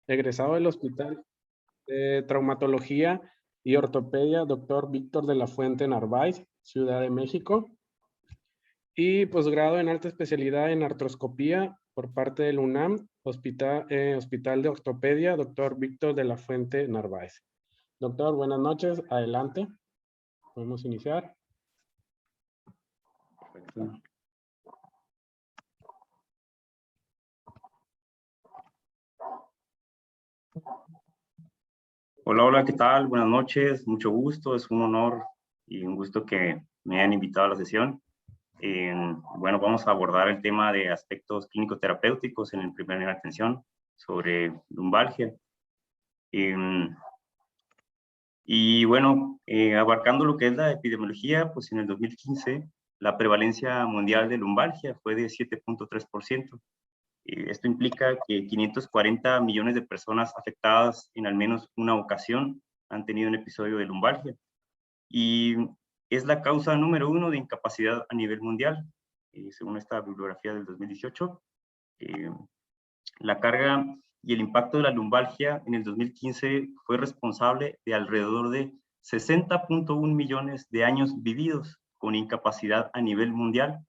egresado del Hospital de Traumatología y Ortopedia, doctor Víctor de la Fuente Narváez, Ciudad de México, y posgrado en alta especialidad en artroscopía por parte del UNAM, Hospital de Ortopedia, doctor Víctor de la Fuente Narváez. Doctor, buenas noches, adelante, podemos iniciar. Perfecto. Hola, hola, ¿qué tal? Buenas noches, mucho gusto, es un honor y un gusto que me hayan invitado a la sesión. Bueno, vamos a abordar el tema de aspectos clínico-terapéuticos en el primer nivel de atención sobre lumbalgia. Y bueno, abarcando lo que es la epidemiología, pues en el 2015 la prevalencia mundial de lumbalgia fue de 7.3%. Esto implica que 540 millones de personas afectadas en al menos una ocasión han tenido un episodio de lumbalgia. Y es la causa número 1 de incapacidad a nivel mundial, según esta bibliografía del 2018. La carga y el impacto de la lumbalgia en el 2015 fue responsable de alrededor de 60.1 millones de años vividos con incapacidad a nivel mundial.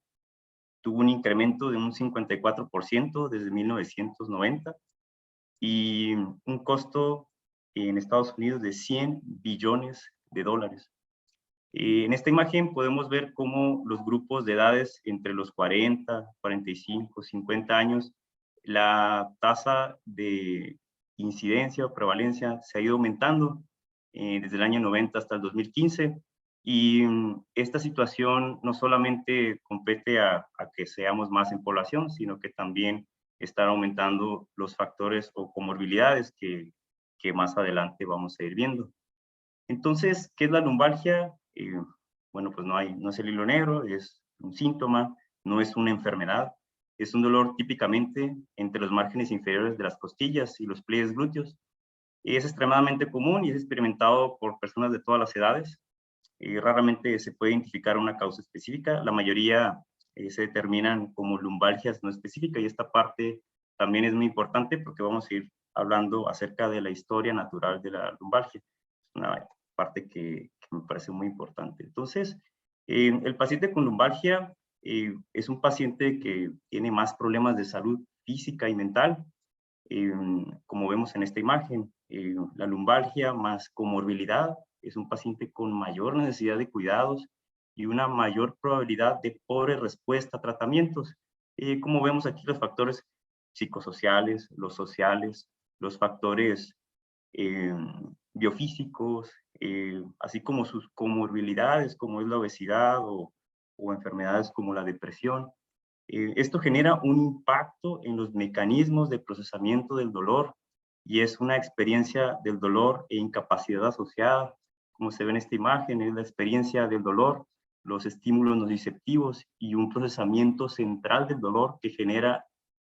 Tuvo un incremento de un 54% desde 1990 y un costo en Estados Unidos de 100 billones de dólares. En esta imagen podemos ver cómo los grupos de edades entre los 40, 45, 50 años, la tasa de incidencia o prevalencia se ha ido aumentando desde el año 90 hasta el 2015. Y esta situación no solamente compete a que seamos más en población, sino que también están aumentando los factores o comorbilidades que más adelante vamos a ir viendo. Entonces, ¿qué es la lumbalgia? Bueno, pues no es el hilo negro, es un síntoma, no es una enfermedad, es un dolor típicamente entre los márgenes inferiores de las costillas y los pliegues glúteos. Es extremadamente común y es experimentado por personas de todas las edades. Raramente se puede identificar una causa específica, la mayoría se determinan como lumbalgias no específicas y esta parte también es muy importante porque vamos a ir hablando acerca de la historia natural de la lumbalgia. Es una parte que me parece muy importante. Entonces, el paciente con lumbalgia es un paciente que tiene más problemas de salud física y mental, como vemos en esta imagen. La lumbalgia más comorbilidad es un paciente con mayor necesidad de cuidados y una mayor probabilidad de pobre respuesta a tratamientos. Como vemos aquí, los factores psicosociales, los factores biofísicos, así como sus comorbilidades, como es la obesidad o enfermedades como la depresión. Esto genera un impacto en los mecanismos de procesamiento del dolor y es una experiencia del dolor e incapacidad asociada. Como se ve en esta imagen, es la experiencia del dolor, los estímulos nociceptivos y un procesamiento central del dolor que genera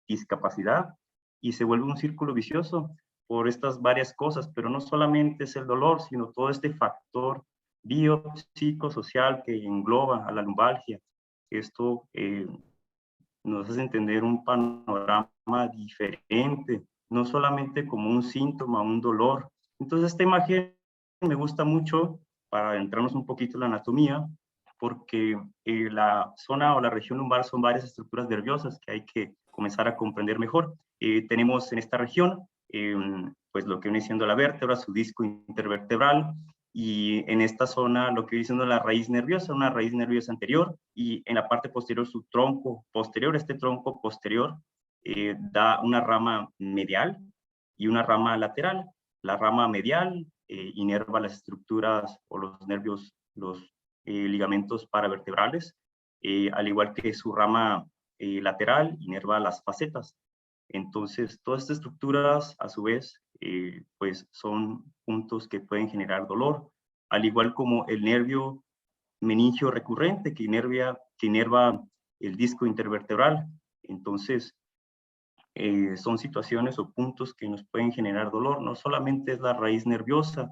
discapacidad y se vuelve un círculo vicioso por estas varias cosas, pero no solamente es el dolor, sino todo este factor biopsicosocial que engloba a la lumbalgia. Esto nos hace entender un panorama diferente, no solamente como un síntoma, un dolor. Entonces esta imagen me gusta mucho para adentrarnos un poquito en la anatomía, porque la zona o la región lumbar son varias estructuras nerviosas que hay que comenzar a comprender mejor. Tenemos en esta región pues lo que viene siendo la vértebra, su disco intervertebral, y en esta zona lo que viene siendo la raíz nerviosa, una raíz nerviosa anterior, y en la parte posterior su tronco posterior. Este tronco posterior da una rama medial y una rama lateral. La rama medial inerva las estructuras o los nervios, los ligamentos paravertebrales, al igual que su rama lateral inerva las facetas. Entonces, todas estas estructuras, a su vez, pues son puntos que pueden generar dolor, al igual como el nervio meningio recurrente que inerva el disco intervertebral. Entonces, son situaciones o puntos que nos pueden generar dolor. No solamente es la raíz nerviosa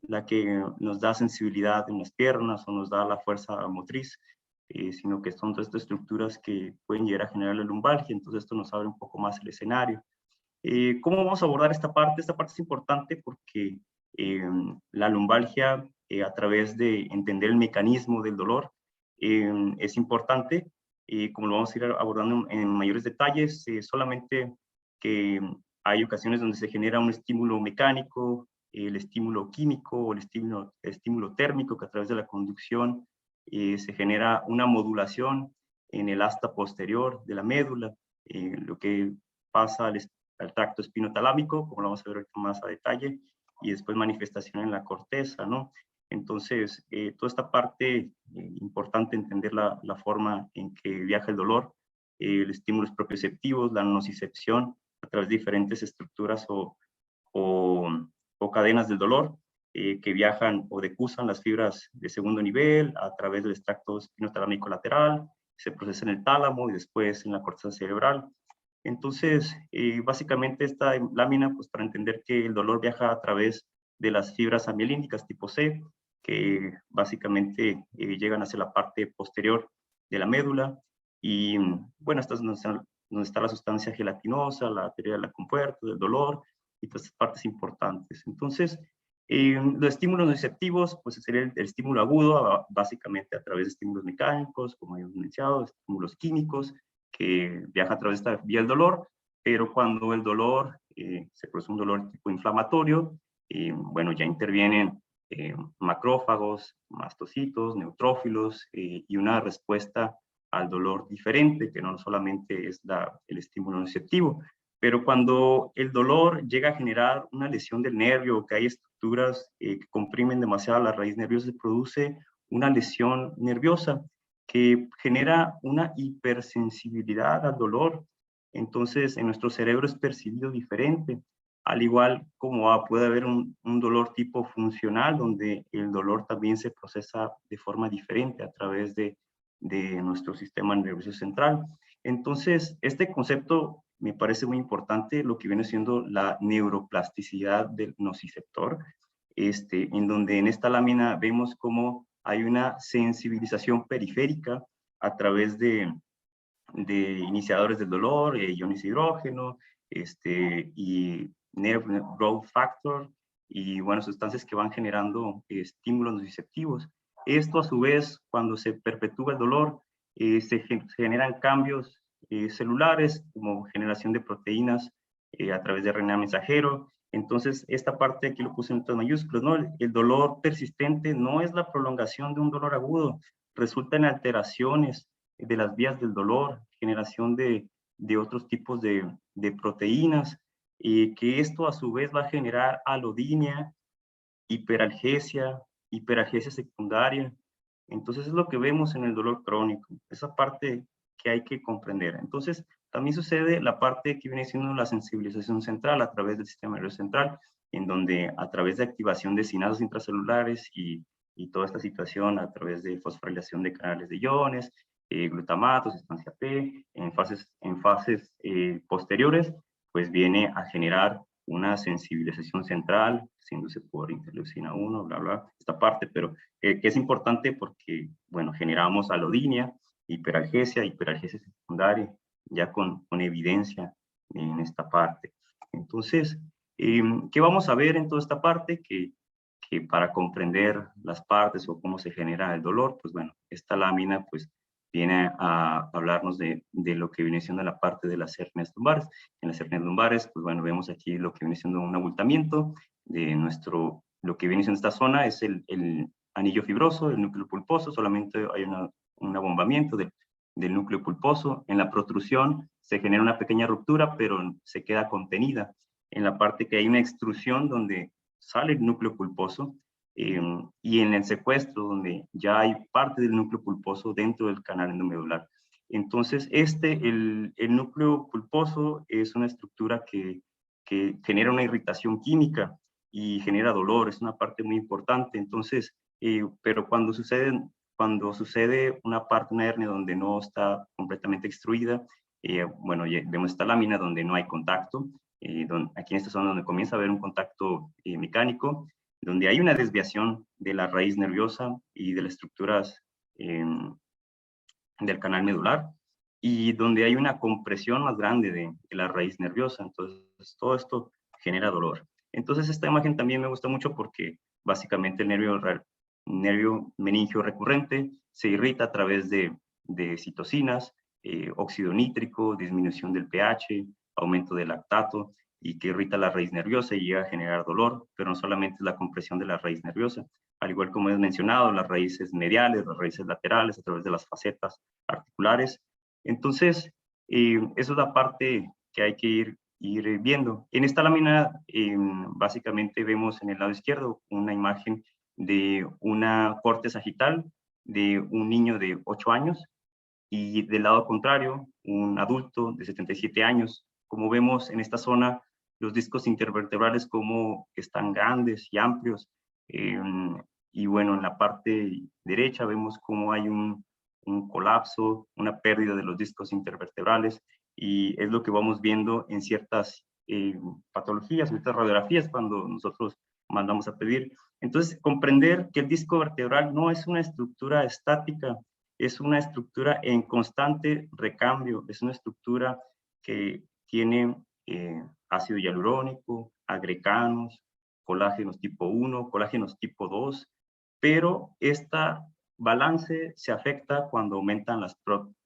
la que nos da sensibilidad en las piernas o nos da la fuerza motriz, sino que son todas estas estructuras que pueden llegar a generar la lumbalgia. Entonces esto nos abre un poco más el escenario. ¿Cómo vamos a abordar esta parte? Esta parte es importante porque la lumbalgia, a través de entender el mecanismo del dolor, es importante, como lo vamos a ir abordando en mayores detalles, solamente que hay ocasiones donde se genera un estímulo mecánico, el estímulo químico o el estímulo térmico, que a través de la conducción se genera una modulación en el asta posterior de la médula, lo que pasa al tracto espinotalámico, como lo vamos a ver más a detalle, y después manifestación en la corteza, ¿no? Entonces, toda esta parte, importante entender la forma en que viaja el dolor, los estímulos propioceptivos, la nocicepción, a través de diferentes estructuras o cadenas del dolor, que viajan o decusan las fibras de segundo nivel a través del extracto espinotalámico lateral, se procesa en el tálamo y después en la corteza cerebral. Entonces, básicamente esta lámina, pues para entender que el dolor viaja a través de las fibras amielínicas tipo C, que básicamente llegan hacia la parte posterior de la médula, y bueno, estas donde está la sustancia gelatinosa, la teoría de la compuerta, del dolor, y todas estas partes importantes. Entonces, los estímulos nociceptivos, pues sería el estímulo agudo, básicamente a través de estímulos mecánicos, como hemos mencionado, estímulos químicos, que viaja a través de esta vía del dolor, pero cuando el dolor se produce un dolor tipo inflamatorio, bueno, ya intervienen macrófagos, mastocitos, neutrófilos, y una respuesta al dolor diferente, que no solamente es el estímulo nociceptivo. Pero cuando el dolor llega a generar una lesión del nervio, o que hay estructuras que comprimen demasiado la raíz nerviosa, se produce una lesión nerviosa que genera una hipersensibilidad al dolor. Entonces, en nuestro cerebro es percibido diferente, al igual como puede haber un dolor tipo funcional, donde el dolor también se procesa de forma diferente a través de nuestro sistema nervioso central. Entonces, este concepto me parece muy importante, lo que viene siendo la neuroplasticidad del nociceptor, en donde en esta lámina vemos cómo hay una sensibilización periférica a través de iniciadores del dolor, iones de hidrógeno, y nerve growth factor, y bueno, sustancias que van generando estímulos nociceptivos. Esto a su vez, cuando se perpetúa el dolor, se generan cambios celulares, como generación de proteínas a través de RNA mensajero. Entonces, esta parte aquí lo puse en letras mayúsculas, ¿no? El dolor persistente no es la prolongación de un dolor agudo, resulta en alteraciones de las vías del dolor, generación de otros tipos de proteínas, que esto a su vez va a generar alodinia, hiperalgesia, hiperalgesia secundaria. Entonces es lo que vemos en el dolor crónico, esa parte que hay que comprender. Entonces también sucede la parte que viene siendo la sensibilización central a través del sistema nervioso central, en donde a través de activación de sinasos intracelulares y toda esta situación a través de fosforilación de canales de iones, glutamato, sustancia P, en fases posteriores, pues viene a generar una sensibilización central, haciéndose por interleucina 1, bla, bla, esta parte, pero que es importante porque, bueno, generamos alodinia, hiperalgesia secundaria, ya con evidencia en esta parte. Entonces, ¿qué vamos a ver en toda esta parte? Que para comprender las partes o cómo se genera el dolor, pues bueno, esta lámina pues viene a hablarnos de lo que viene siendo la parte de las hernias lumbares. En las hernias lumbares, pues bueno, vemos aquí lo que viene siendo un abultamiento de lo que viene siendo esta zona es el anillo fibroso, el núcleo pulposo, solamente hay un abombamiento del núcleo pulposo. En la protrusión se genera una pequeña ruptura, pero se queda contenida. En la parte que hay una extrusión donde sale el núcleo pulposo, y en el secuestro, donde ya hay parte del núcleo pulposo dentro del canal endomedular. Entonces, el núcleo pulposo es una estructura que genera una irritación química y genera dolor, es una parte muy importante. Entonces, pero cuando sucede una hernia donde no está completamente extruida, bueno, vemos esta lámina donde no hay contacto, aquí en esta zona donde comienza a haber un contacto mecánico, donde hay una desviación de la raíz nerviosa y de las estructuras del canal medular. y donde hay una compresión más grande de la raíz nerviosa. Entonces, todo esto genera dolor. Entonces, esta imagen también me gusta mucho porque básicamente el nervio meningio recurrente se irrita a través de citocinas, óxido nítrico, disminución del pH, aumento del lactato, y que irrita la raíz nerviosa y llega a generar dolor, pero no solamente es la compresión de la raíz nerviosa, al igual como he mencionado, las raíces mediales, las raíces laterales, a través de las facetas articulares. Entonces, eso es la parte que hay que ir viendo. En esta lámina, básicamente vemos en el lado izquierdo una imagen de una corte sagital de un niño de 8 años, y del lado contrario, un adulto de 77 años. Como vemos en esta zona, los discos intervertebrales como están grandes y amplios. Y bueno, en la parte derecha vemos cómo hay un colapso, una pérdida de los discos intervertebrales, y es lo que vamos viendo en ciertas patologías, ciertas radiografías cuando nosotros mandamos a pedir. Entonces, comprender que el disco vertebral no es una estructura estática, es una estructura en constante recambio, es una estructura que tiene ácido hialurónico, agreganos, colágenos tipo 1, colágenos tipo 2, pero esta balance se afecta cuando aumentan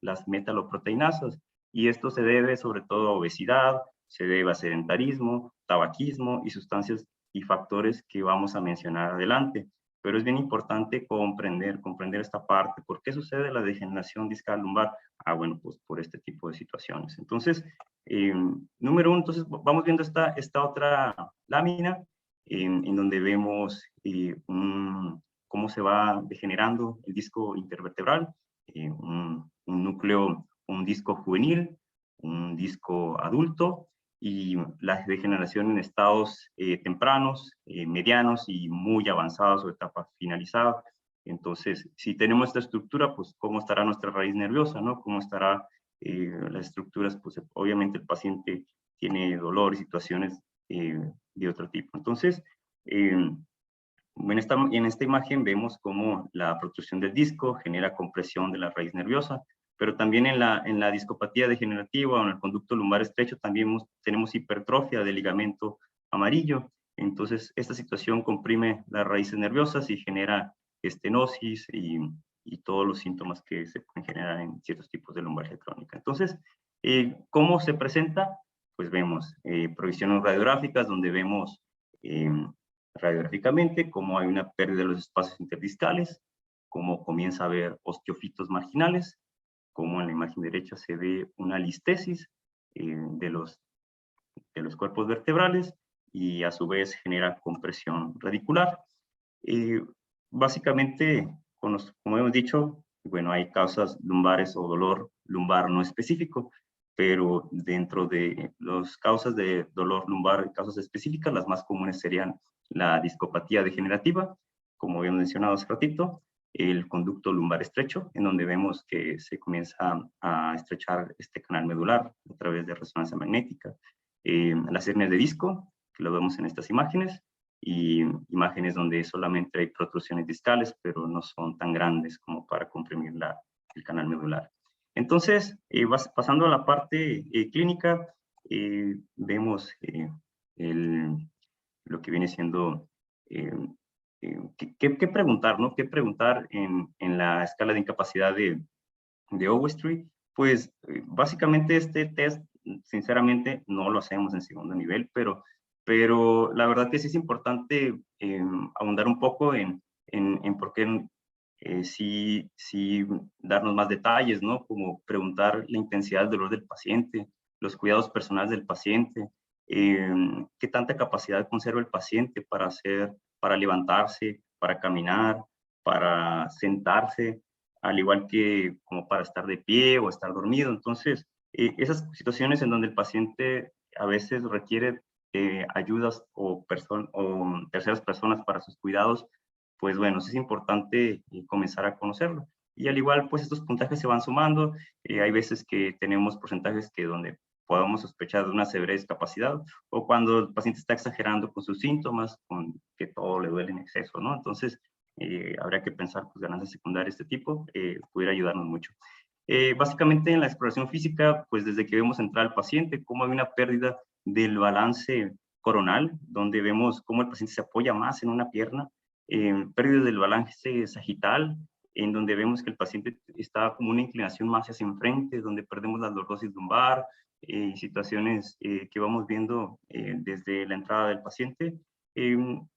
las metaloproteinasas, y esto se debe sobre todo a obesidad, se debe a sedentarismo, tabaquismo y sustancias y factores que vamos a mencionar adelante. Pero es bien importante comprender esta parte. ¿Por qué sucede la degeneración discal lumbar? Ah, bueno, pues por este tipo de situaciones. Entonces, número uno, entonces vamos viendo esta otra lámina en donde vemos cómo se va degenerando el disco intervertebral, un núcleo, un disco juvenil, un disco adulto, y la degeneración en estados tempranos, medianos y muy avanzados o etapa finalizada. Entonces, si tenemos esta estructura, pues cómo estará nuestra raíz nerviosa, ¿no? Cómo estará las estructuras, pues obviamente el paciente tiene dolor y situaciones de otro tipo. Entonces, en esta imagen vemos cómo la protrusión del disco genera compresión de la raíz nerviosa, pero también en la discopatía degenerativa o en el conducto lumbar estrecho también tenemos hipertrofia del ligamento amarillo. Entonces, esta situación comprime las raíces nerviosas y genera estenosis y todos los síntomas que se pueden generar en ciertos tipos de lumbalgia crónica. Entonces, ¿cómo se presenta? Pues vemos proyecciones radiográficas donde vemos radiográficamente cómo hay una pérdida de los espacios interdiscales, cómo comienza a haber osteofitos marginales, cómo en la imagen derecha se ve una listesis de los cuerpos vertebrales, y a su vez genera compresión radicular. Básicamente, como hemos dicho, bueno, hay causas lumbares o dolor lumbar no específico, pero dentro de las causas de dolor lumbar, causas específicas, las más comunes serían la discopatía degenerativa, como habíamos mencionado hace ratito, el conducto lumbar estrecho, en donde vemos que se comienza a estrechar este canal medular a través de resonancia magnética, las hernias de disco, que lo vemos en estas imágenes, y imágenes donde solamente hay protrusiones discales, pero no son tan grandes como para comprimir el canal medular. Entonces, pasando a la parte clínica, vemos lo que viene siendo ¿qué preguntar, ¿no? ¿Qué preguntar en la escala de incapacidad de Overstreet? Pues básicamente este test, sinceramente, no lo hacemos en segundo nivel, pero la verdad que sí es importante ahondar un poco en por qué sí darnos más detalles, ¿no? Como preguntar la intensidad del dolor del paciente, los cuidados personales del paciente, qué tanta capacidad conserva el paciente para levantarse, para caminar, para sentarse, al igual que como para estar de pie o estar dormido. Entonces, esas situaciones en donde el paciente a veces requiere ayudas o terceras personas para sus cuidados, pues bueno, es importante comenzar a conocerlo. Y al igual, pues estos puntajes se van sumando. Hay veces que tenemos porcentajes que donde podamos sospechar de una severa discapacidad, o cuando el paciente está exagerando con sus síntomas, con que todo le duele en exceso, ¿no? Entonces, habría que pensar, pues, ganancias secundarias de este tipo pudiera ayudarnos mucho. Básicamente en la exploración física, pues desde que vemos entrar al paciente, cómo hay una pérdida del balance coronal, donde vemos cómo el paciente se apoya más en una pierna, pérdida del balance sagital, en donde vemos que el paciente está como una inclinación más hacia enfrente, donde perdemos la lordosis lumbar, situaciones que vamos viendo desde la entrada del paciente.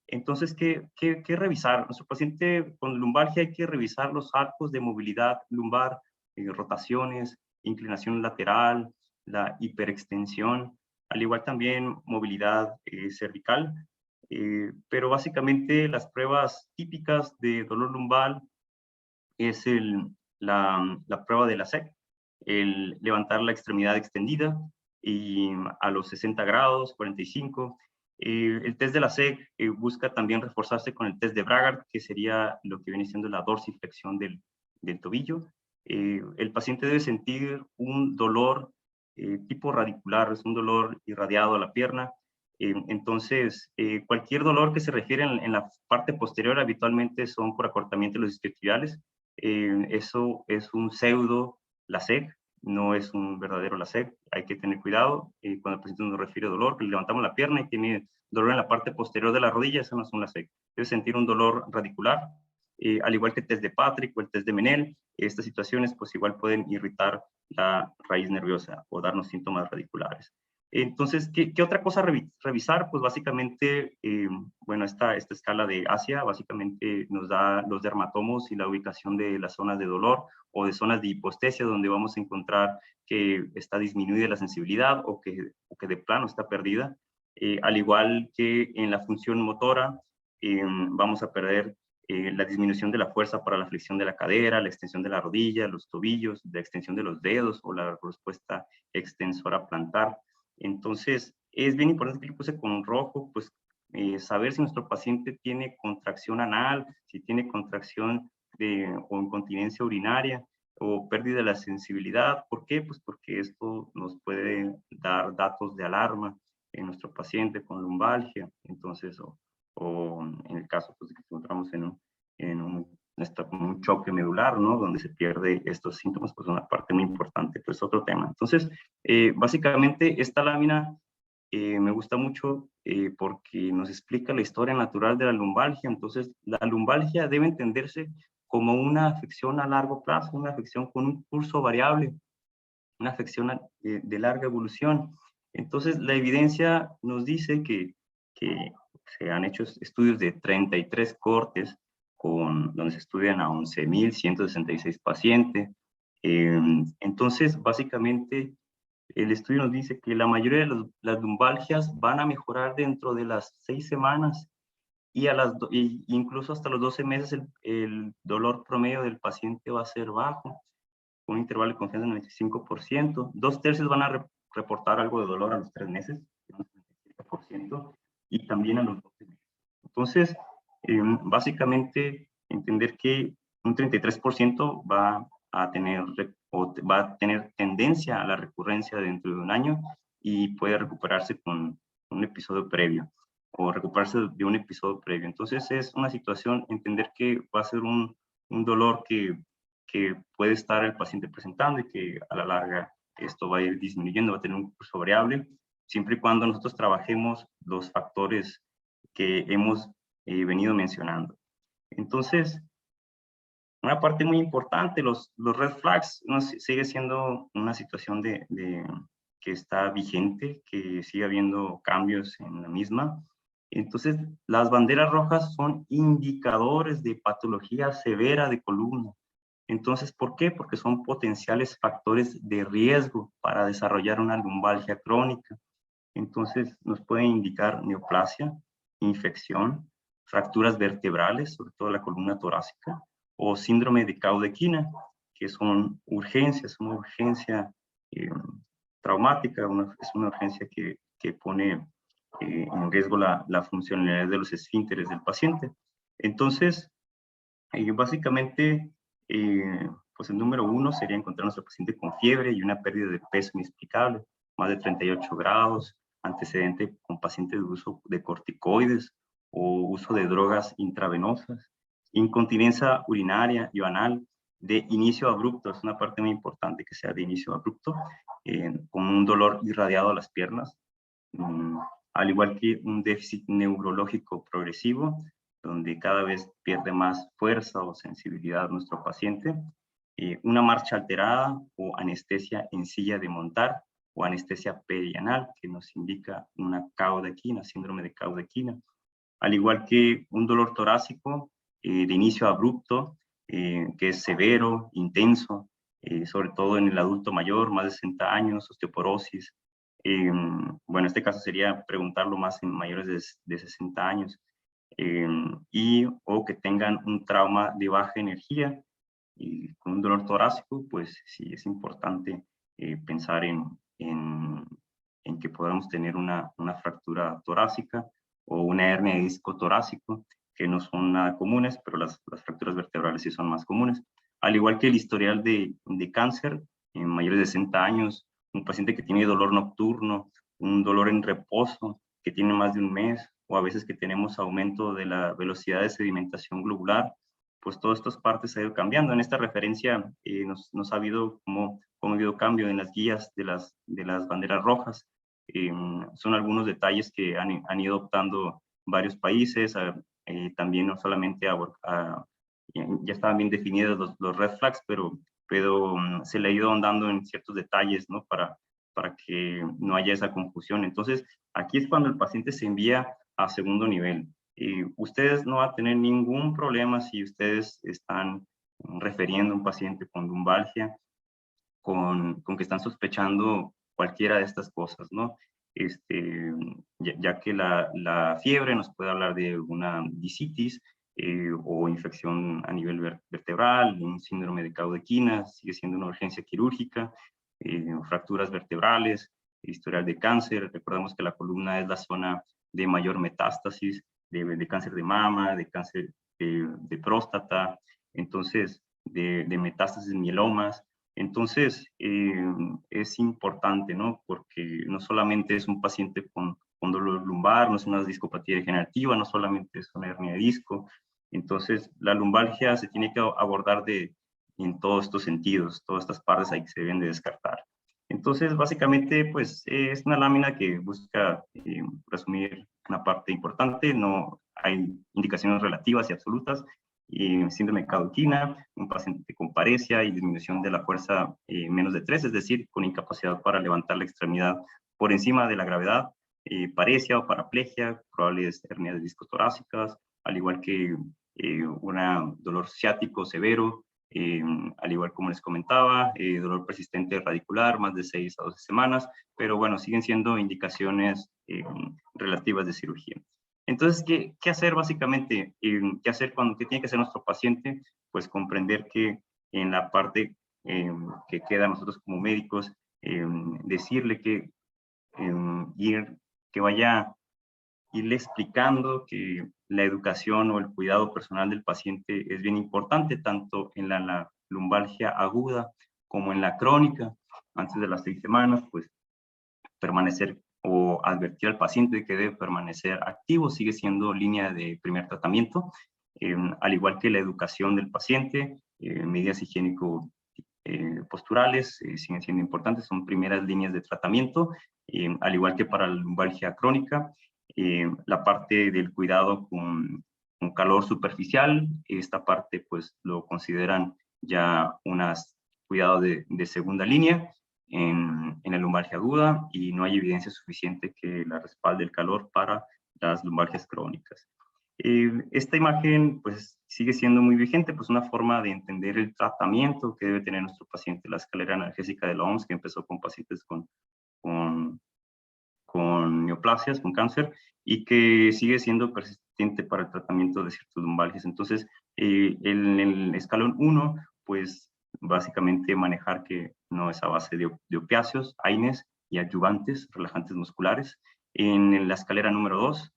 Entonces, ¿qué revisar? Nuestro paciente con lumbalgia hay que revisar los arcos de movilidad lumbar, rotaciones, inclinación lateral, la hiperextensión, al igual también movilidad cervical. Pero básicamente las pruebas típicas de dolor lumbar es la prueba de la SEC, el levantar la extremidad extendida y a los 60 grados, 45. El test de la SEC busca también reforzarse con el test de Bragard, que sería lo que viene siendo la dorsiflexión del tobillo. El paciente debe sentir un dolor tipo radicular, es un dolor irradiado a la pierna. Entonces, cualquier dolor que se refiere en la parte posterior habitualmente son por acortamiento de los isquiotibiales. Eso es un pseudo LASEK, no es un verdadero LASEK. Hay que tener cuidado cuando el paciente nos refiere dolor, que le levantamos la pierna y tiene dolor en la parte posterior de la rodilla, eso no es un LASEK. Debe sentir un dolor radicular, al igual que el test de Patrick o el test de Menel. Estas situaciones pues igual pueden irritar la raíz nerviosa o darnos síntomas radiculares. Entonces, ¿qué otra cosa revisar? Pues básicamente, bueno, esta escala de Asia básicamente nos da los dermatomos y la ubicación de las zonas de dolor o de zonas de hipoestesia donde vamos a encontrar que está disminuida la sensibilidad o que de plano está perdida. Al igual que en la función motora, vamos a perder la disminución de la fuerza para la flexión de la cadera, la extensión de la rodilla, los tobillos, la extensión de los dedos o la respuesta extensora plantar. Entonces, es bien importante que le puse con rojo, pues saber si nuestro paciente tiene contracción anal, si tiene contracción o incontinencia urinaria o pérdida de la sensibilidad. ¿Por qué? Pues porque esto nos puede dar datos de alarma en nuestro paciente con lumbalgia. Entonces, o en el caso pues, de que encontramos en un choque medular, ¿no? Donde se pierde estos síntomas, pues una parte muy importante, pues otro tema. Entonces, básicamente esta lámina me gusta mucho porque nos explica la historia natural de la lumbalgia. Entonces, la lumbalgia debe entenderse como una afección a largo plazo, una afección con un curso variable, una afección de larga evolución. Entonces, la evidencia nos dice que se han hecho estudios de 33 cortes donde se estudian a 11.166 pacientes. Entonces, básicamente, el estudio nos dice que la mayoría de las lumbalgias van a mejorar dentro de las 6 semanas y incluso hasta los 12 meses el dolor promedio del paciente va a ser bajo, con un intervalo de confianza del 95%. 2/3 van a reportar algo de dolor a los 3 meses, un 95%, y también a los 12 meses. Entonces, básicamente, entender que un 33% va a tener tendencia a la recurrencia dentro de un año y puede recuperarse con un episodio previo o recuperarse de un episodio previo. Entonces es una situación, entender que va a ser un dolor que puede estar el paciente presentando y que a la larga esto va a ir disminuyendo, va a tener un curso variable, siempre y cuando nosotros trabajemos los factores que hemos venido mencionando. Entonces, una parte muy importante, los red flags, no, sigue siendo una situación que está vigente, que sigue habiendo cambios en la misma. Entonces, las banderas rojas son indicadores de patología severa de columna. Entonces, ¿por qué? Porque son potenciales factores de riesgo para desarrollar una lumbalgia crónica. Entonces, nos pueden indicar neoplasia, infección, fracturas vertebrales, sobre todo la columna torácica, o síndrome de Caudequina, que son urgencias, una urgencia traumática, es una urgencia que pone en riesgo la funcionalidad de los esfínteres del paciente. Entonces, básicamente, pues el número 1 sería encontrar a nuestro paciente con fiebre y una pérdida de peso inexplicable, más de 38 grados, antecedente con paciente de uso de corticoides o uso de drogas intravenosas, incontinencia urinaria y anal de inicio abrupto, es una parte muy importante que sea de inicio abrupto, con un dolor irradiado a las piernas, al igual que un déficit neurológico progresivo, donde cada vez pierde más fuerza o sensibilidad nuestro paciente, una marcha alterada o anestesia en silla de montar o anestesia perianal, que nos indica una caudequina, síndrome de caudequina, al igual que un dolor torácico de inicio abrupto, que es severo, intenso, sobre todo en el adulto mayor, más de 60 años, osteoporosis. Bueno, en este caso sería preguntarlo más en mayores de 60 años, o que tengan un trauma de baja energía, y con un dolor torácico, pues sí es importante pensar en que podamos tener una fractura torácica o una hernia de disco torácico, que no son nada comunes, pero las fracturas vertebrales sí son más comunes. Al igual que el historial de cáncer en mayores de 60 años, un paciente que tiene dolor nocturno, un dolor en reposo, que tiene más de un mes, o a veces que tenemos aumento de la velocidad de sedimentación globular, pues todas estas partes ha ido cambiando. En esta referencia nos ha habido cómo ha habido cambio en las guías de las banderas rojas. Son algunos detalles que han ido optando varios países, también no solamente ya estaban bien definidos los red flags, pero se le ha ido ahondando en ciertos detalles, ¿no? Para que no haya esa confusión. Entonces, aquí es cuando el paciente se envía a segundo nivel. Ustedes no van a tener ningún problema si ustedes están refiriendo a un paciente con lumbalgia, con que están sospechando cualquiera de estas cosas, ¿no? Ya que la fiebre nos puede hablar de una discitis o infección a nivel vertebral, un síndrome de caudequina, sigue siendo una urgencia quirúrgica, fracturas vertebrales, historial de cáncer. Recordemos que la columna es la zona de mayor metástasis, de cáncer de mama, de cáncer de próstata, entonces de metástasis mielomas. Entonces, es importante, ¿no? Porque no solamente es un paciente con dolor lumbar, no es una discopatía degenerativa, no solamente es una hernia de disco. Entonces, la lumbalgia se tiene que abordar en todos estos sentidos, todas estas partes ahí que se deben de descartar. Entonces, básicamente, pues, es una lámina que busca resumir una parte importante, no hay indicaciones relativas y absolutas, síndrome de caudequina, un paciente con paresia y disminución de la fuerza menos de 3, es decir, con incapacidad para levantar la extremidad por encima de la gravedad, paresia o paraplegia, probables hernias de discos torácicas, al igual que un dolor ciático severo, al igual como les comentaba, dolor persistente radicular, más de 6 a 12 semanas, pero bueno, siguen siendo indicaciones relativas de cirugía. Entonces, ¿qué hacer básicamente? ¿Qué hacer qué tiene que hacer nuestro paciente? Pues comprender que en la parte que queda a nosotros como médicos, decirle que vaya irle explicando que la educación o el cuidado personal del paciente es bien importante, tanto en la lumbalgia aguda como en la crónica. Antes de las 6 semanas, pues permanecer o advertir al paciente de que debe permanecer activo, sigue siendo línea de primer tratamiento, al igual que la educación del paciente, medidas higiénico posturales siguen siendo importantes, son primeras líneas de tratamiento, al igual que para la lumbalgia crónica, la parte del cuidado con calor superficial, esta parte pues lo consideran ya unos cuidados de segunda línea en la lumbalgia aguda, y no hay evidencia suficiente que la respalde el calor para las lumbalgias crónicas. Esta imagen pues sigue siendo muy vigente, pues una forma de entender el tratamiento que debe tener nuestro paciente, la escalera analgésica de la OMS, que empezó con pacientes con neoplasias, con cáncer, y que sigue siendo persistente para el tratamiento de ciertas lumbalgias. Entonces, en el escalón 1, pues básicamente manejar que no es a base de opiáceos, AINES y adyuvantes, relajantes musculares. En la escalera número 2,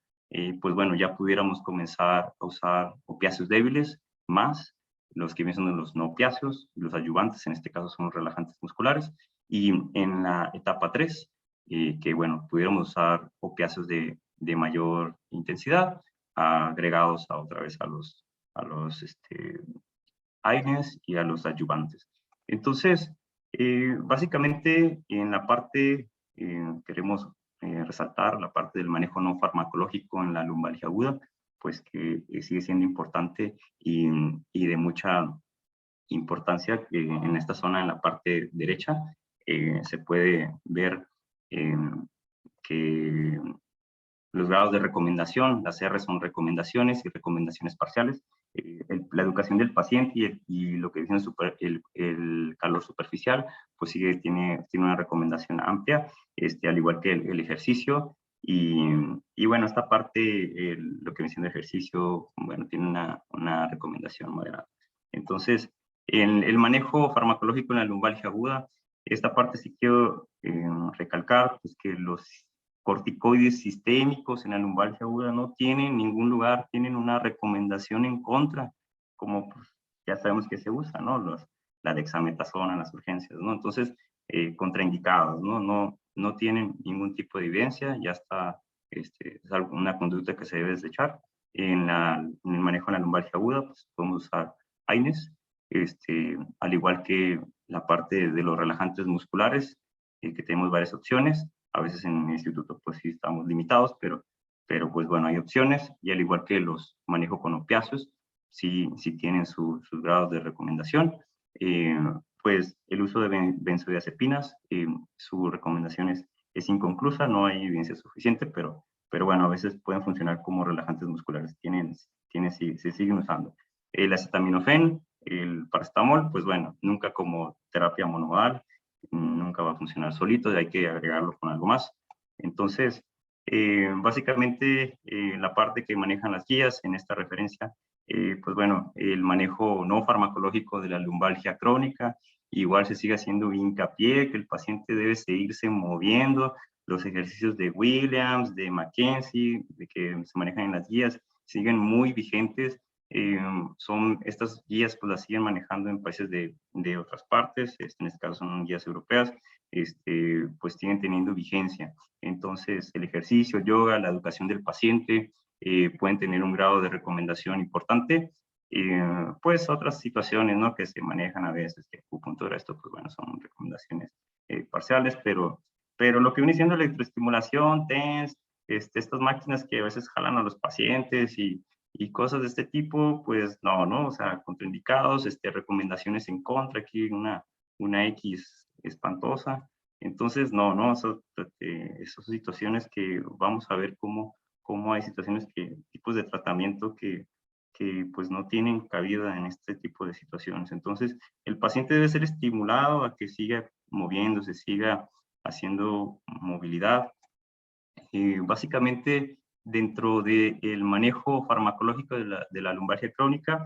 pues bueno, ya pudiéramos comenzar a usar opiáceos débiles, más los que vienen son los no opiáceos, los adyuvantes, en este caso son los relajantes musculares. Y en la etapa 3, que bueno, pudiéramos usar opiáceos de mayor intensidad, agregados otra vez a los AINES y a los adyuvantes. Entonces, básicamente en la parte, queremos resaltar la parte del manejo no farmacológico en la lumbalgia aguda, pues que sigue siendo importante y de mucha importancia. En esta zona, en la parte derecha, se puede ver que los grados de recomendación, las R son recomendaciones y recomendaciones parciales. La educación del paciente y lo que dicen el calor superficial, pues tiene una recomendación amplia, al igual que el ejercicio. Y bueno, esta parte, lo que menciona ejercicio, bueno, tiene una recomendación moderada. Entonces, en el manejo farmacológico en la lumbalgia aguda, esta parte sí quiero recalcar, pues que los corticoides sistémicos en la lumbalgia aguda no tienen ningún lugar, tienen una recomendación en contra, como pues, ya sabemos que se usa, ¿no? La dexametasona en las urgencias, ¿no? Entonces, contraindicados, ¿no? No tienen ningún tipo de evidencia, ya está, es una conducta que se debe desechar. En el manejo en la lumbalgia aguda, pues podemos usar AINES, al igual que la parte de los relajantes musculares, que tenemos varias opciones. A veces en el instituto pues sí estamos limitados, pero pues bueno, hay opciones, y al igual que los manejo con opiáceos, sí tienen sus grados de recomendación. Pues el uso de benzodiazepinas, su recomendación es inconclusa, no hay evidencia suficiente, pero bueno, a veces pueden funcionar como relajantes musculares, se siguen usando. El acetaminofén, el paracetamol, pues bueno, nunca como terapia monomodal, nunca va a funcionar solito, hay que agregarlo con algo más. Entonces, básicamente, la parte que manejan las guías en esta referencia, pues bueno, el manejo no farmacológico de la lumbalgia crónica, igual se sigue haciendo hincapié que el paciente debe seguirse moviendo, los ejercicios de Williams, de Mackenzie, de que se manejan en las guías, siguen muy vigentes. Estas guías pues las siguen manejando en países de otras partes, en este caso son guías europeas, pues siguen teniendo vigencia. Entonces el ejercicio, yoga, la educación del paciente pueden tener un grado de recomendación importante. Pues otras situaciones, ¿no?, que se manejan a veces, que acupuntura, esto pues bueno, son recomendaciones parciales, pero lo que viene siendo la electroestimulación, TENS, estas máquinas que a veces jalan a los pacientes y cosas de este tipo, pues no, o sea, contraindicados, recomendaciones en contra, aquí una X espantosa. Entonces, no, esas situaciones que vamos a ver cómo hay situaciones tipos de tratamiento que pues no tienen cabida en este tipo de situaciones. Entonces, el paciente debe ser estimulado a que siga moviéndose, siga haciendo movilidad. Básicamente, dentro del manejo farmacológico de la lumbalgia crónica,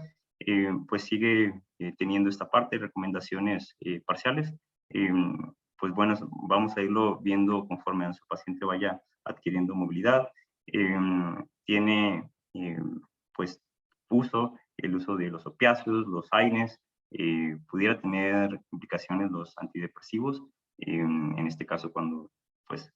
pues sigue teniendo esta parte de recomendaciones parciales. Pues bueno, vamos a irlo viendo conforme a su paciente vaya adquiriendo movilidad. Tiene pues el uso de los opiáceos, los AINES, pudiera tener implicaciones los antidepresivos, en este caso cuando pues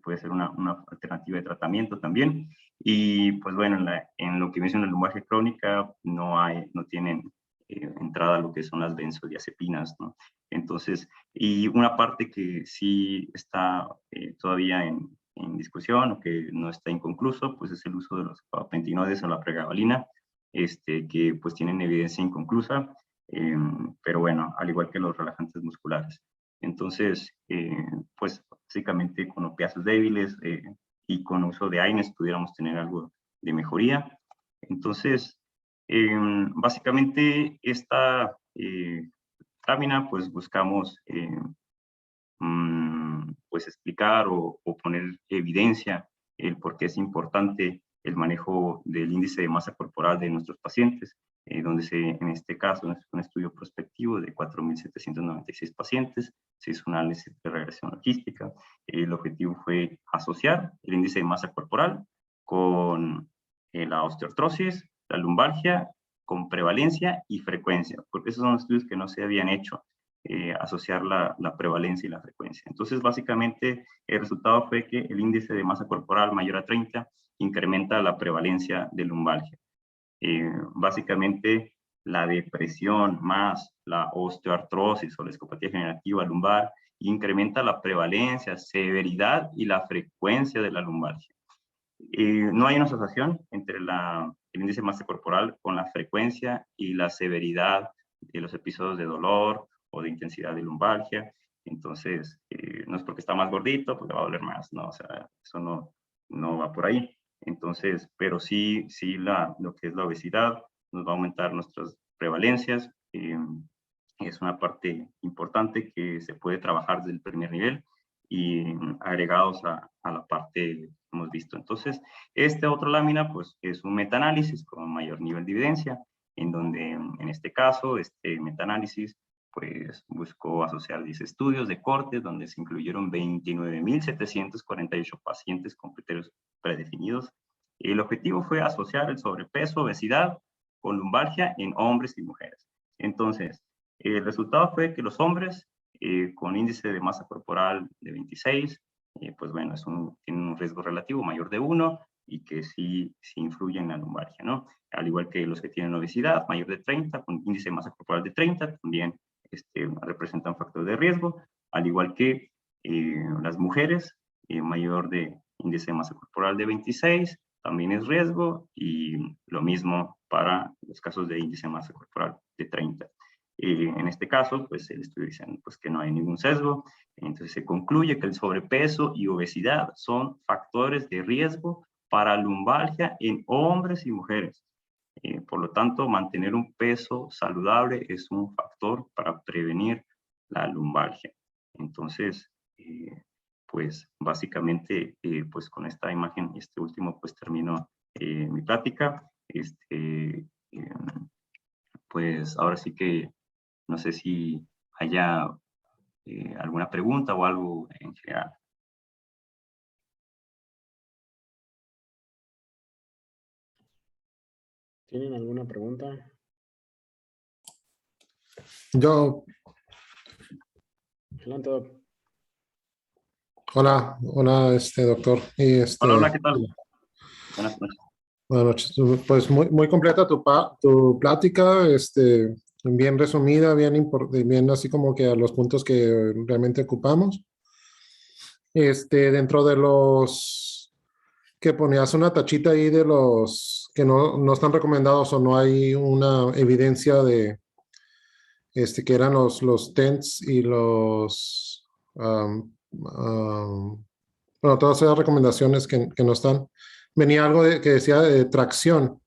puede ser una alternativa de tratamiento también. Y pues bueno, en lo que menciona la lumbalgia crónica, no tienen entrada a lo que son las benzodiazepinas, ¿no? Entonces, y una parte que sí está todavía en discusión o que no está inconcluso, pues es el uso de los pentinoides o la pregabalina, que pues tienen evidencia inconclusa, pero bueno, al igual que los relajantes musculares. Entonces, pues básicamente con opiáceos débiles y con uso de AINES pudiéramos tener algo de mejoría. Entonces, básicamente esta lámina pues buscamos pues explicar o poner evidencia el por qué es importante el manejo del índice de masa corporal de nuestros pacientes, donde en este caso, es un estudio prospectivo de 4.796 pacientes, se hizo un análisis de regresión logística. El objetivo fue asociar el índice de masa corporal con la osteoartrosis, la lumbalgia, con prevalencia y frecuencia, porque esos son estudios que no se habían hecho, asociar la prevalencia y la frecuencia. Entonces, básicamente, el resultado fue que el índice de masa corporal mayor a 30 incrementa la prevalencia de lumbalgia. Básicamente, la depresión más la osteoartrosis o la escopatía degenerativa lumbar, incrementa la prevalencia, severidad y la frecuencia de la lumbalgia. No hay una asociación entre el índice de masa corporal con la frecuencia y la severidad de los episodios de dolor o de intensidad de lumbalgia. Entonces, no es porque está más gordito, pues le va a doler más, ¿no? O sea, eso no va por ahí. Entonces, pero sí lo que es la obesidad nos va a aumentar nuestras prevalencias. Es una parte importante que se puede trabajar desde el primer nivel y agregados a la parte que hemos visto. Entonces, esta otra lámina, pues, es un metaanálisis con mayor nivel de evidencia, en donde, en este caso, este metaanálisis, pues, buscó asociar 10 estudios de corte, donde se incluyeron 29.748 pacientes con criterios predefinidos. El objetivo fue asociar el sobrepeso, obesidad, con lumbalgia en hombres y mujeres. Entonces, el resultado fue que los hombres con índice de masa corporal de 26, pues bueno, tienen un riesgo relativo mayor de 1 y que sí influye en la lumbalgia, ¿no? Al igual que los que tienen obesidad mayor de 30, con índice de masa corporal de 30, también representan factor de riesgo, al igual que las mujeres, mayor de índice de masa corporal de 26, también es riesgo, y lo mismo para los casos de índice de masa corporal de 30. En este caso, pues el estudio dice pues, que no hay ningún sesgo. Entonces se concluye que el sobrepeso y obesidad son factores de riesgo para lumbalgia en hombres y mujeres. Por lo tanto, mantener un peso saludable es un factor para prevenir la lumbalgia. Entonces, pues básicamente, pues con esta imagen, este último, pues termino mi plática. Pues ahora sí que no sé si haya alguna pregunta o algo en general. ¿Tienen alguna pregunta? Yo, Adelante, doc. hola, doctor. Hola, ¿qué tal? Buenas noches. Buenas noches. Pues muy completa tu plática, bien resumida, bien así como que a los puntos que realmente ocupamos. Dentro de los que ponías una tachita ahí de los que no están recomendados o no hay una evidencia de que eran los TENS y los bueno, todas esas recomendaciones que no están. Venía algo que decía de tracción.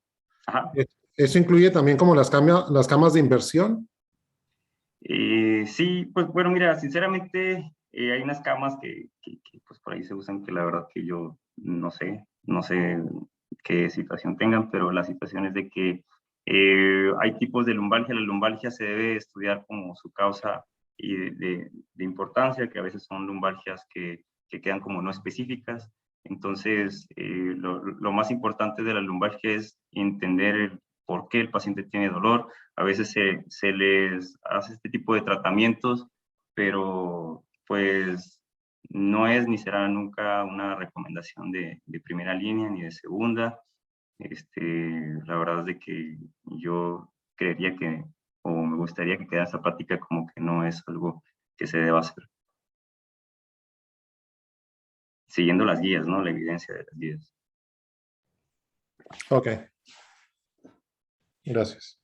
Ajá. ¿Eso incluye también como las camas de inversión? Sí, pues bueno, mira, sinceramente hay unas camas que pues por ahí se usan que la verdad que yo no sé qué situación tengan, pero la situación es de que hay tipos de lumbalgia. La lumbalgia se debe estudiar como su causa y de importancia, que a veces son lumbalgias que quedan como no específicas. Entonces, lo más importante de la lumbalgia es entender el por qué el paciente tiene dolor. A veces se les hace este tipo de tratamientos, pero pues no es ni será nunca una recomendación de primera línea ni de segunda. La verdad es de que yo creería que, o me gustaría que quedara esa práctica como que no es algo que se deba hacer. Siguiendo las guías, ¿no? La evidencia de las guías. Ok. Gracias.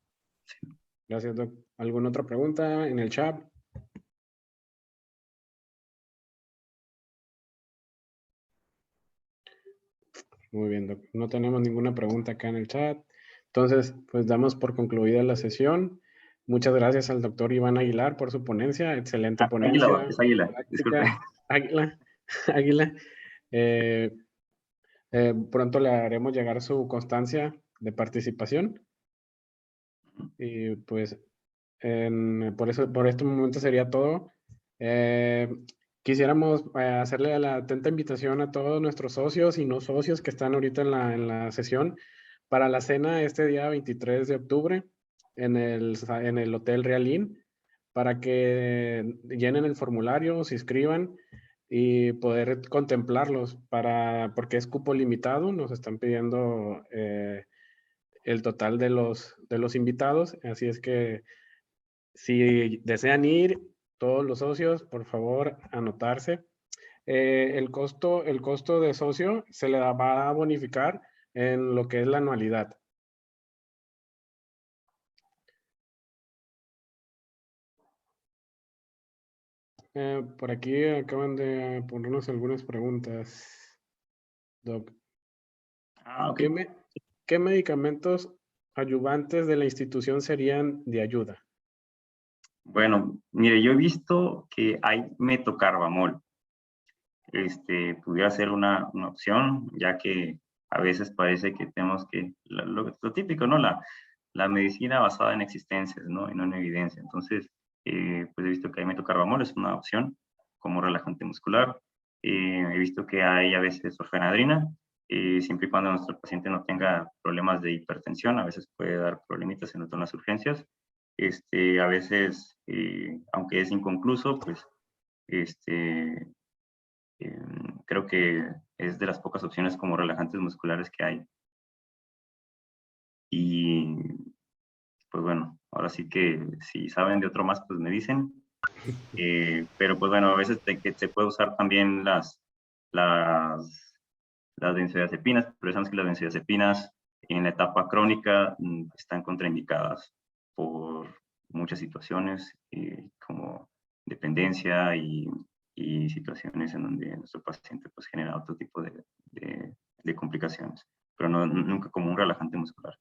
Gracias, doc. ¿Alguna otra pregunta en el chat? Muy bien, doc. No tenemos ninguna pregunta acá en el chat. Entonces, pues damos por concluida la sesión. Muchas gracias al doctor Iván Aguilar por su ponencia. Excelente ponencia. Águila, es águila, disculpe. Águila, águila. Pronto le haremos llegar su constancia de participación. Y pues, por este momento sería todo. Quisiéramos hacerle la atenta invitación a todos nuestros socios y no socios que están ahorita en la sesión para la cena este día 23 de octubre en el Hotel Real Inn, para que llenen el formulario, se inscriban y poder contemplarlos porque es cupo limitado. Nos están pidiendo el total de los invitados. Así es que si desean ir, todos los socios, por favor, anotarse. El costo de socio se le va a bonificar en lo que es la anualidad. Por aquí acaban de ponernos algunas preguntas, Doc. Ok. ¿Qué medicamentos ayudantes de la institución serían de ayuda? Bueno, mire, yo he visto que hay metocarbamol. Pudiera ser una opción, ya que a veces parece que tenemos que, lo típico, ¿no? La medicina basada en existencias, ¿no? Y no en evidencia. Entonces, pues he visto que hay metocarbamol, es una opción como relajante muscular. He visto que hay a veces orfenadrina, siempre y cuando nuestro paciente no tenga problemas de hipertensión, a veces puede dar problemitas en las urgencias. A veces, aunque es inconcluso, pues, creo que es de las pocas opciones como relajantes musculares que hay. Y pues bueno, ahora sí que si saben de otro más, pues me dicen. Pero pues bueno, a veces se puede usar también las benzodiazepinas, pero sabemos que las benzodiazepinas en la etapa crónica están contraindicadas por muchas situaciones, como dependencia y situaciones en donde nuestro paciente pues genera otro tipo de complicaciones, pero nunca como un relajante muscular.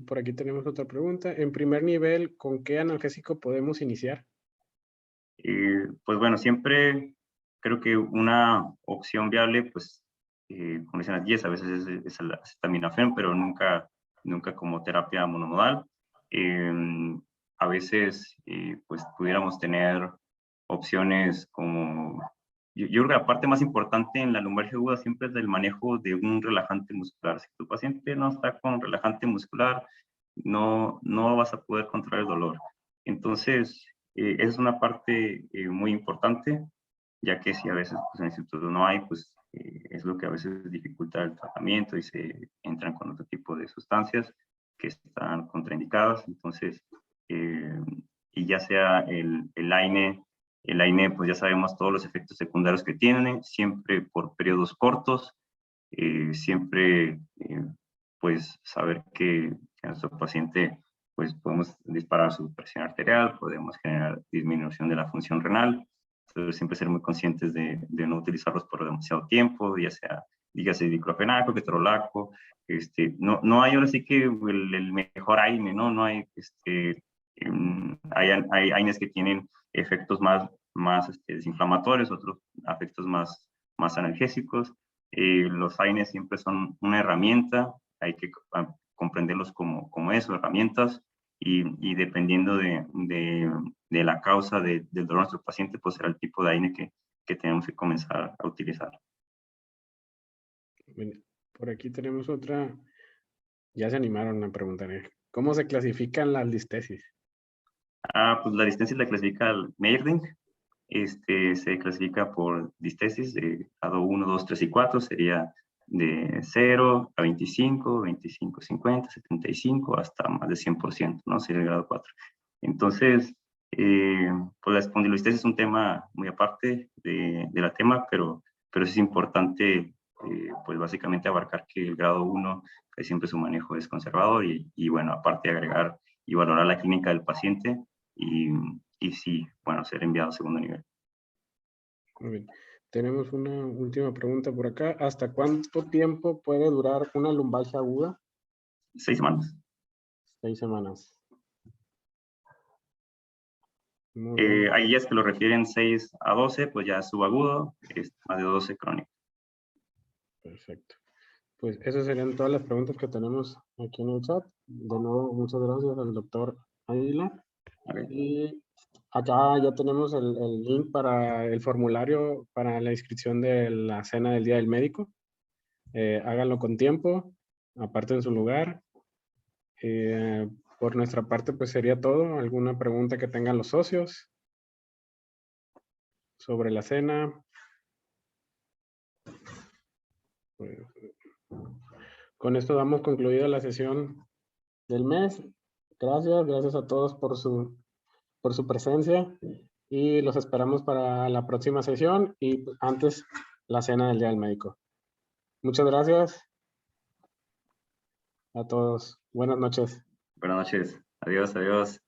Por aquí tenemos otra pregunta. En primer nivel, ¿con qué analgésico podemos iniciar? Pues bueno, siempre creo que una opción viable, pues, como dicen las guías, a veces es el acetaminofén, pero nunca como terapia monomodal. A veces, pues, pudiéramos tener opciones como... Yo creo que la parte más importante en la lumbalgia aguda siempre es el manejo de un relajante muscular. Si tu paciente no está con relajante muscular, no vas a poder controlar el dolor. Entonces, es una parte muy importante, ya que si a veces pues, en el instituto no hay, pues es lo que a veces dificulta el tratamiento y se entran con otro tipo de sustancias que están contraindicadas. Entonces, y ya sea el AINE, pues ya sabemos todos los efectos secundarios que tiene, siempre por periodos cortos, siempre pues saber que nuestro paciente pues podemos disparar su presión arterial, podemos generar disminución de la función renal, entonces siempre ser muy conscientes de no utilizarlos por demasiado tiempo, ya sea, dígase diclofenaco, ketorolaco, no hay ahora sí que el mejor AINE, ¿no? No hay, hay AINES que tienen efectos más desinflamatorios, otros efectos más analgésicos. Los AINES siempre son una herramienta, hay que comprenderlos como eso, herramientas, y dependiendo de la causa del dolor de nuestro paciente, pues será el tipo de AINE que tenemos que comenzar a utilizar. Por aquí tenemos otra, ya se animaron a preguntar, ¿cómo se clasifican las listesis? Pues la distancia la clasifica el Meiring, se clasifica por distesis de grado 1, 2, 3 y 4, sería de 0 a 25, 25, 50, 75, hasta más de 100%, ¿no? Sería el grado 4. Entonces, pues la espondilolistesis es un tema muy aparte de la tema, pero es importante, pues básicamente abarcar que el grado 1, que siempre su manejo es conservador y bueno, aparte agregar y valorar la clínica del paciente y sí, bueno, ser enviado a segundo nivel. Muy bien. Tenemos una última pregunta por acá. ¿Hasta cuánto tiempo puede durar una lumbalgia aguda? 6 semanas. 6 semanas. Muy bien. Hay guías que lo refieren 6 a 12, pues ya es subagudo, es más de 12 crónico. Perfecto. Pues esas serían todas las preguntas que tenemos aquí en el chat. De nuevo, muchas gracias al doctor Águila. Okay. Y acá ya tenemos el link para el formulario para la inscripción de la cena del Día del Médico. Háganlo con tiempo, aparten su lugar. Por nuestra parte, pues sería todo. ¿Alguna pregunta que tengan los socios sobre la cena? Pues, Con esto damos concluida la sesión del mes. Gracias a todos por su presencia y los esperamos para la próxima sesión y antes la cena del Día del Médico. Muchas gracias a todos. Buenas noches. Buenas noches. Adiós, adiós.